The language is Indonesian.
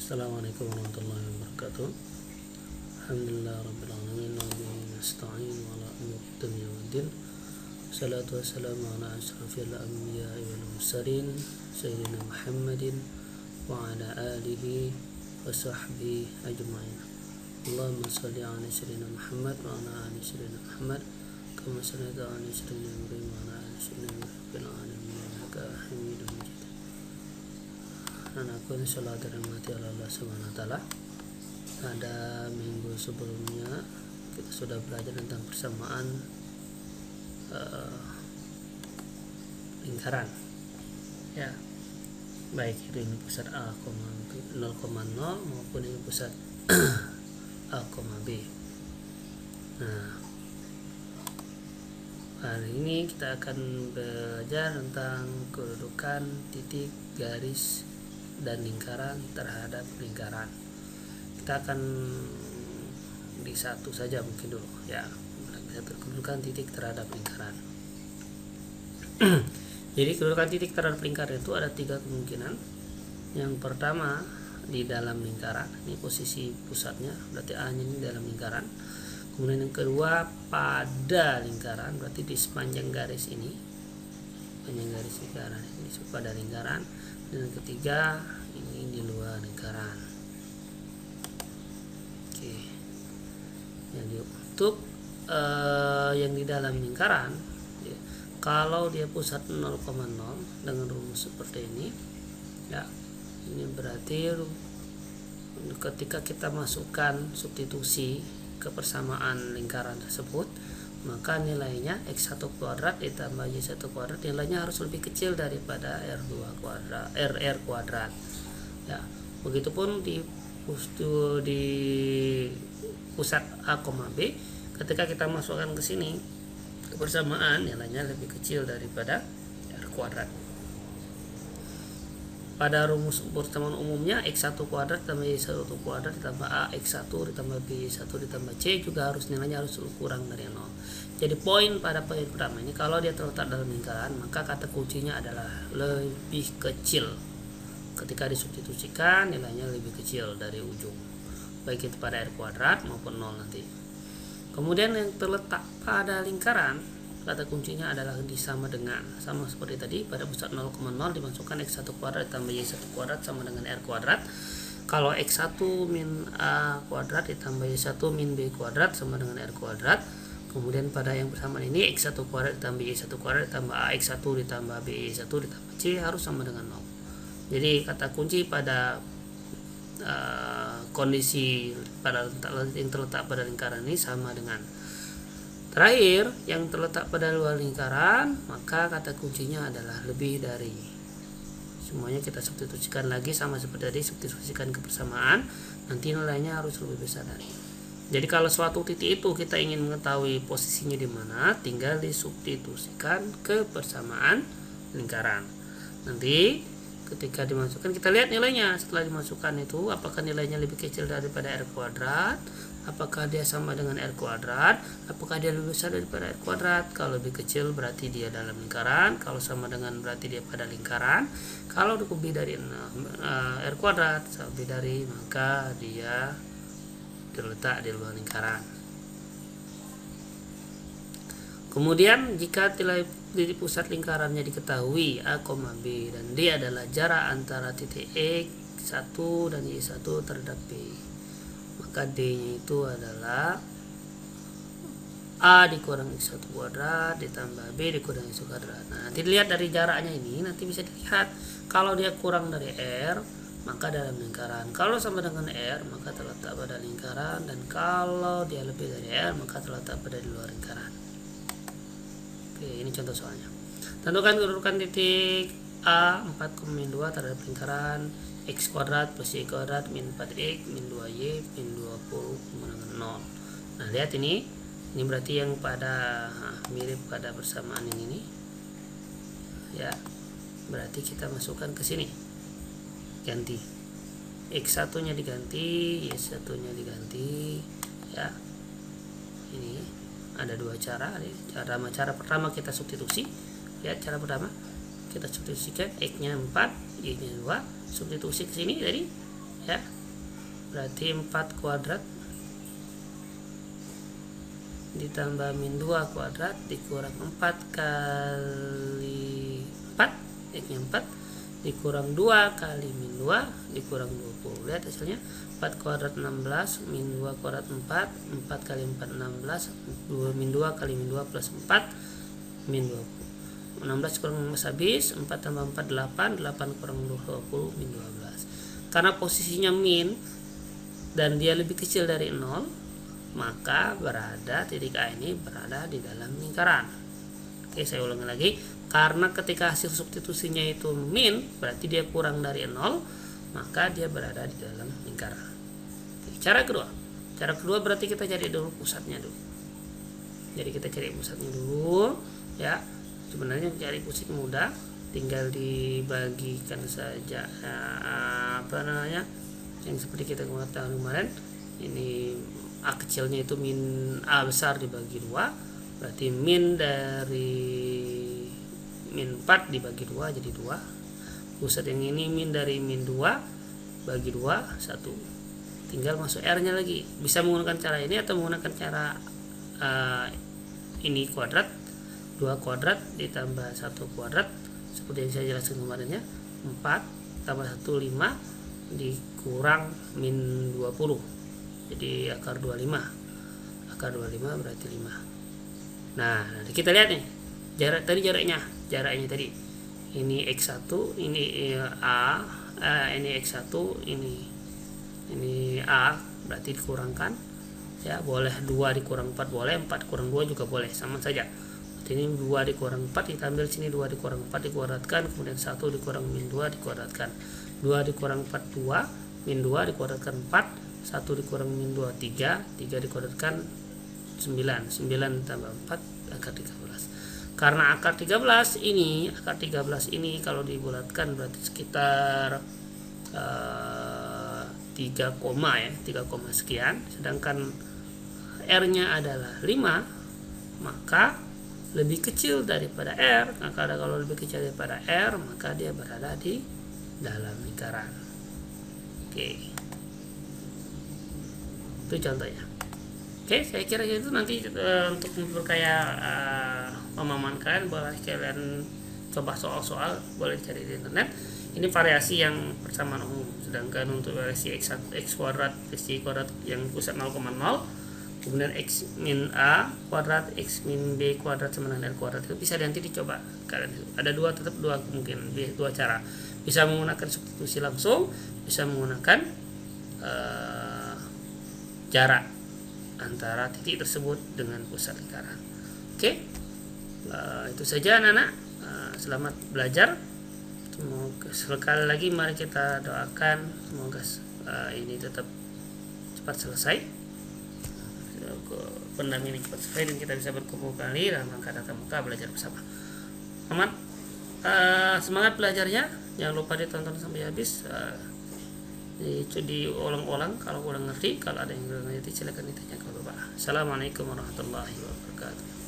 Assalamualaikum warahmatullahi wabarakatuh. Alhamdulillah rabbil alamin wa bihi nasta'in wa ala umuri dunya waddin. Salatu wassalamu ala asyrafil anbiya'i wal mursalin sayyidina Muhammadin wa ala alihi wa sahbihi ajma'in. Allahumma shalli ala sayyidina Muhammad wa ala ali sayyidina Muhammad kama shallaita ala sayyidina Ibrahim wa ala ali sayyidina Ibrahim fil alamin innaka Hamidum Majid. Dan aku insyaallah dirahmati oleh Allah Subhanahu wa taala. Pada minggu sebelumnya kita sudah belajar tentang persamaan lingkaran. Ya. Baik itu ini pusat A, 0,0 maupun ini pusat A, B. Nah, hari ini kita akan belajar tentang kedudukan titik, garis, dan lingkaran terhadap lingkaran. Kita akan di satu saja mungkin dulu ya, kedudukan titik terhadap lingkaran. Jadi kedudukan titik terhadap lingkaran itu ada 3 kemungkinan. Yang pertama di dalam lingkaran, ini posisi pusatnya, berarti A nya ini dalam lingkaran. Kemudian yang kedua pada lingkaran, berarti di sepanjang garis ini, sepanjang garis lingkaran ini pada lingkaran. Dan yang ketiga ini di luar lingkaran. Oke. Jadi untuk yang di dalam lingkaran ya, kalau dia pusat 0,0 dengan rumus seperti ini ya, ini berarti ketika kita masukkan substitusi ke persamaan lingkaran tersebut, maka nilainya X1 kuadrat ditambah Y1 kuadrat nilainya harus lebih kecil daripada R2 kuadrat, RR kuadrat ya. Begitupun di pusat A, B, ketika kita masukkan ke sini ke persamaan nilainya lebih kecil daripada R kuadrat. Pada rumus persamaan umumnya X1 kuadrat ditambah Y1 kuadrat ditambah A X1 ditambah B Y1 ditambah C juga harus nilainya harus kurang dari 0. Jadi poin pada poin pertama ini, kalau dia terletak dalam lingkaran maka kata kuncinya adalah lebih kecil. Ketika disubstitusikan nilainya lebih kecil dari ujung, baik itu pada R kuadrat maupun 0 nanti. Kemudian yang terletak pada lingkaran, kata kuncinya adalah sama seperti tadi, pada pusat 0,0 dimasukkan X1 kuadrat ditambah Y1 kuadrat sama dengan R kuadrat. Kalau X1 min A kuadrat ditambah Y1 min B kuadrat sama dengan R kuadrat. Kemudian pada yang persamaan ini X1 kuadrat ditambah Y1 kuadrat ditambah AX1 ditambah BY1 ditambah C harus sama dengan 0. Jadi kata kunci pada kondisi pada yang terletak pada lingkaran ini sama dengan terakhir yang terletak pada luar lingkaran, maka kata kuncinya adalah lebih dari. Semuanya kita substitusikan lagi sama seperti tadi, substitusikan ke persamaan, nanti nilainya harus lebih besar dari. Jadi kalau suatu titik itu kita ingin mengetahui posisinya di mana, tinggal disubstitusikan ke persamaan lingkaran. Nanti ketika dimasukkan kita lihat nilainya. Setelah dimasukkan itu apakah nilainya lebih kecil daripada R kuadrat, apakah dia sama dengan R kuadrat, apakah dia lebih besar daripada R kuadrat. Kalau lebih kecil berarti dia dalam lingkaran, kalau sama dengan berarti dia pada lingkaran. Kalau lebih dari R kuadrat lebih dari, maka dia terletak di luar lingkaran. Kemudian jika titik pusat lingkarannya diketahui A, B dan D adalah jarak antara titik X1 dan Y1 terhadap B, maka D-nya itu adalah A dikurang X1 kuadrat ditambah B dikurang X1 kuadrat. Nah, nanti dilihat dari jaraknya ini, nanti bisa dilihat kalau dia kurang dari R maka dalam lingkaran, kalau sama dengan R maka terletak pada lingkaran, dan kalau dia lebih dari R maka terletak pada di luar lingkaran. Oke, ini contoh soalnya. Tentukan kedudukan titik A 4,2 terhadap lingkaran X kuadrat plus Y kuadrat min 4X min 2Y min 20 sama dengan 0. Nah, lihat ini berarti yang pada mirip pada persamaan ini nih. Ya. Berarti kita masukkan ke sini. Ganti. X1 nya diganti, Y1 nya diganti ya. Ini ada 2 cara nih. Cara pertama kita substitusi ya, cara pertama kita substitusikan X nya 4 Y nya 2, substitusi ke sini tadi ya, berarti 4 kuadrat ditambah min 2 kuadrat dikurang 4 kali 4, X-nya 4 dikurang 2 kali min 2 dikurang 20. Lihat hasilnya, 4 kuadrat 16 min 2 kuadrat 4, 4 kali 4 16, 2 min 2 kali min 2 plus 4 min 20. 16 kurang 15 habis, 4 tambah 4 8, 8 kurang 20 min 12. Karena posisinya min dan dia lebih kecil dari 0, maka titik A ini berada di dalam lingkaran. Oke, saya ulangi lagi. Karena ketika hasil substitusinya itu min, berarti dia kurang dari 0, maka dia berada di dalam lingkaran. Oke, cara kedua berarti kita cari dulu pusatnya dulu. Jadi kita cari pusatnya dulu, ya. Sebenarnya cari pusat mudah, tinggal dibagikan saja yang seperti kita mengatakan kemarin. Ini A kecilnya itu min A besar dibagi 2, berarti min dari min 4 dibagi 2 jadi 2. Pusat yang ini min dari min 2 bagi 2 1. Tinggal masuk R nya lagi. Bisa menggunakan cara ini atau menggunakan cara ini kuadrat, 2 kuadrat ditambah 1 kuadrat seperti yang saya jelaskan kemarinnya. 4 tambah 1 5 dikurang min 20, jadi akar 25. Akar 25 berarti 5. Nah, kita lihat nih. Jaraknya tadi. Ini X1, ini A, ini X1, ini A, berarti dikurangkan. Ya, boleh 2 dikurang 4 boleh, 4 kurang 2 juga boleh, sama saja. Berarti ini 2 dikurang 4, kita ambil sini 2 dikurang 4 dikuadratkan, kemudian 1 dikurang min 2 dikuadratkan. 2 dikurang 4 2, min 2 dikuadratkan 4, 1 dikurang min 2 3, 3 dikuadratkan 9, 9 tambah 4 akar 13. Karena akar 13 ini kalau dibulatkan berarti sekitar 3 koma ya, 3 koma sekian, sedangkan R nya adalah 5, maka lebih kecil daripada R. Maka kalau lebih kecil daripada R, maka dia berada di dalam lingkaran. Oke, itu contohnya. Oke, saya kira itu nanti untuk memperkaya pemahaman kalian, boleh kalian coba soal-soal, boleh cari di internet. Ini variasi yang persamaan umum. Sedangkan untuk variasi x kuadrat yang pusat 0,0, kemudian x min a kuadrat, x min b kuadrat sama dengan r kuadrat, itu bisa nanti dicoba kalian. Ada dua kemungkinan, dua cara. Bisa menggunakan substitusi langsung, bisa menggunakan jarak antara titik tersebut dengan pusat lingkaran. Oke, itu saja anak-anak. Selamat belajar. Sekali lagi mari kita doakan semoga ini tetap cepat selesai, pandemi ini cepat selesai dan kita bisa berkumpul kembali dalam rangka tatap muka belajar bersama. Semangat belajarnya, jangan lupa ditonton sampai habis. Diulang-ulang kalau kurang ngerti, kalau ada yang kurang ngerti silakan ditanya ke Bapak. Assalamualaikum warahmatullahi wabarakatuh.